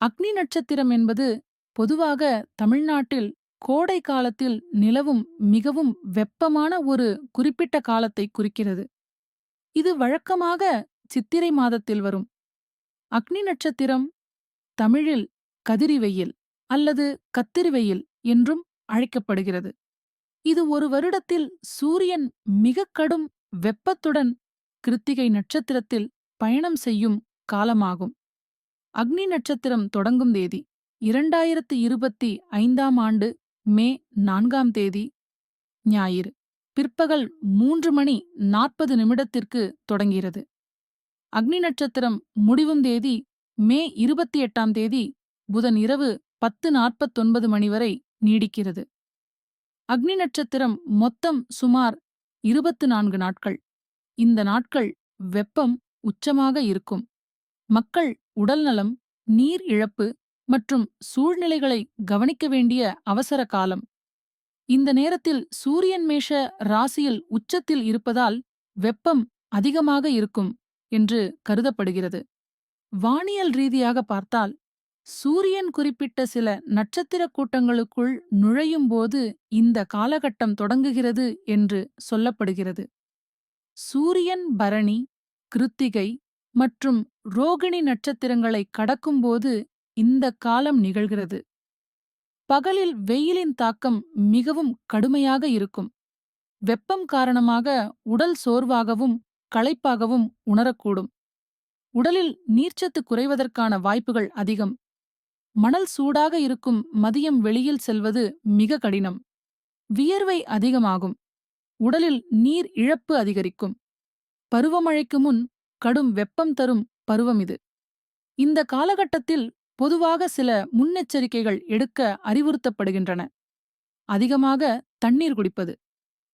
அக்னி நட்சத்திரம் என்பது பொதுவாக தமிழ்நாட்டில் கோடை காலத்தில் நிலவும் மிகவும் வெப்பமான ஒரு குறிப்பிட்ட காலத்தை குறிக்கிறது. இது வழக்கமாக சித்திரை மாதத்தில் வரும். அக்னி நட்சத்திரம் தமிழில் கதிரிவெயில் அல்லது கத்திரிவெயில் என்றும் அழைக்கப்படுகிறது. இது ஒரு வருடத்தில் சூரியன் மிகக் கடும் வெப்பத்துடன் கிருத்திகை நட்சத்திரத்தில் பயணம் செய்யும் காலமாகும். அக்னி நட்சத்திரம் தொடங்கும் தேதி 2025ஆம் ஆண்டு மே 4ஆம் தேதி ஞாயிறு பிற்பகல் 3:40 தொடங்கிறது. அக்னி நட்சத்திரம் முடிவும் தேதி மே 28ஆம் தேதி புதன் இரவு 10:49 மணி வரை நீடிக்கிறது. அக்னி நட்சத்திரம் மொத்தம் சுமார் 24 நாட்கள். இந்த நாட்கள் வெப்பம் உச்சமாக இருக்கும். மக்கள் உடல்நலம், நீர் இழப்பு மற்றும் சூழ்நிலைகளை கவனிக்க வேண்டிய அவசர காலம். இந்த நேரத்தில் சூரியன் மேஷ ராசியில் உச்சத்தில் இருப்பதால் வெப்பம் அதிகமாக இருக்கும் என்று கருதப்படுகிறது. வானியல் ரீதியாக பார்த்தால் சூரியன் குறிப்பிட்ட சில நட்சத்திர கூட்டங்களுக்குள் நுழையும்போது இந்த காலகட்டம் தொடங்குகிறது என்று சொல்லப்படுகிறது. சூரியன் பரணி, கிருத்திகை மற்றும் ரோகிணி நட்சத்திரங்களை கடக்கும்போது இந்த காலம் நிகழ்கிறது. பகலில் வெயிலின் தாக்கம் மிகவும் கடுமையாக இருக்கும். வெப்பம் காரணமாக உடல் சோர்வாகவும் களைப்பாகவும் உணரக்கூடும். உடலில் நீர்ச்சத்து குறைவதற்கான வாய்ப்புகள் அதிகம். மணல் சூடாக இருக்கும் மதியம் வெளியில் செல்வது மிக கடினம். வியர்வை அதிகமாகும். உடலில் நீர் இழப்பு அதிகரிக்கும். பருவமழைக்கு முன் கடும் வெப்பம் தரும் பருவம் இது. இந்த காலகட்டத்தில் பொதுவாக சில முன்னெச்சரிக்கைகள் எடுக்க அறிவுறுத்தப்படுகின்றன. அதிகமாக தண்ணீர் குடிப்பது,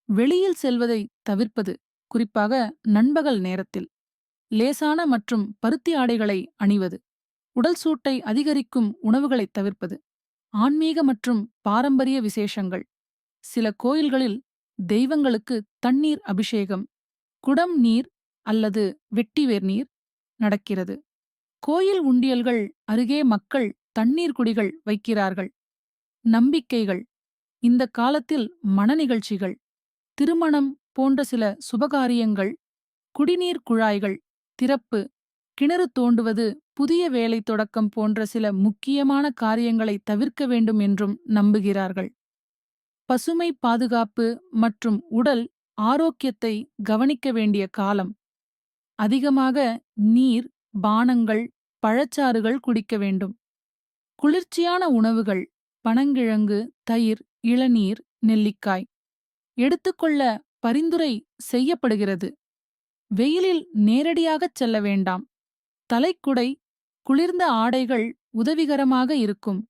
வெளியில் செல்வதை தவிர்ப்பது, குறிப்பாக நண்பகல் நேரத்தில், லேசான மற்றும் பருத்தி ஆடைகளை அணிவது, உடல் சூட்டை அதிகரிக்கும் உணவுகளை தவிர்ப்பது, ஆன்மீக மற்றும் பாரம்பரிய விசேஷங்கள். சில கோயில்களில் தெய்வங்களுக்கு தண்ணீர் அபிஷேகம், குடம் நீர் அல்லது வெட்டிவேர் நீர் நடக்கிறது. கோயில் உண்டியல்கள் அருகே மக்கள் தண்ணீர் குடிகள் வைக்கிறார்கள். நம்பிக்கைகள். இந்த காலத்தில் மண நிகழ்ச்சிகள், திருமணம் போன்ற சில சுபகாரியங்கள், குடிநீர் குழாய்கள் திறப்பு, கிணறு தோண்டுவது, புதிய வேலை தொடக்கம் போன்ற சில முக்கியமான காரியங்களை தவிர்க்க வேண்டும் என்றும் நம்புகிறார்கள். பசுமை பாதுகாப்பு மற்றும் உடல் ஆரோக்கியத்தை கவனிக்க வேண்டிய காலம். அதிகமாக நீர், பானங்கள், பழச்சாறுகள் குடிக்க வேண்டும். குளிர்ச்சியான உணவுகள், பனங்கிழங்கு, தயிர், இளநீர், நெல்லிக்காய் எடுத்துக்கொள்ள பரிந்துரை செய்யப்படுகிறது. வெயிலில் நேரடியாகச் செல்ல வேண்டாம். தலைக்குடை, குளிர்ந்த ஆடைகள் உதவிகரமாக இருக்கும்.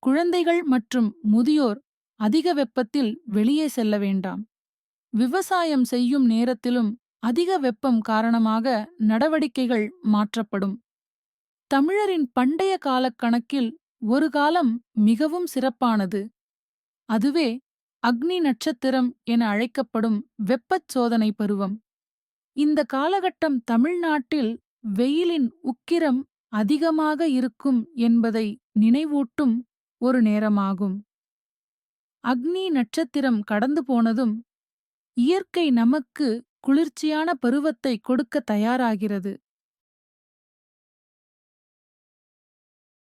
குழந்தைகள் மற்றும் முதியோர் அதிக வெப்பத்தில் வெளியே செல்ல வேண்டாம். விவசாயம் செய்யும் நேரத்திலும் அதிக வெப்பம் காரணமாக நடவடிக்கைகள் மாற்றப்படும். தமிழரின் பண்டைய காலக் கணக்கில் ஒரு காலம் மிகவும் சிறப்பானது. அதுவே அக்னி நட்சத்திரம் என அழைக்கப்படும் வெப்பச் சோதனை பருவம். இந்த காலகட்டம் தமிழ்நாட்டில் வெயிலின் உக்கிரம் அதிகமாக இருக்கும் என்பதை நினைவூட்டும் ஒரு நேரமாகும். அக்னி நட்சத்திரம் கடந்து போனதும் இயற்கை நமக்கு குளிர்ச்சியான பருவத்தை கொடுக்க தயாராகிறது.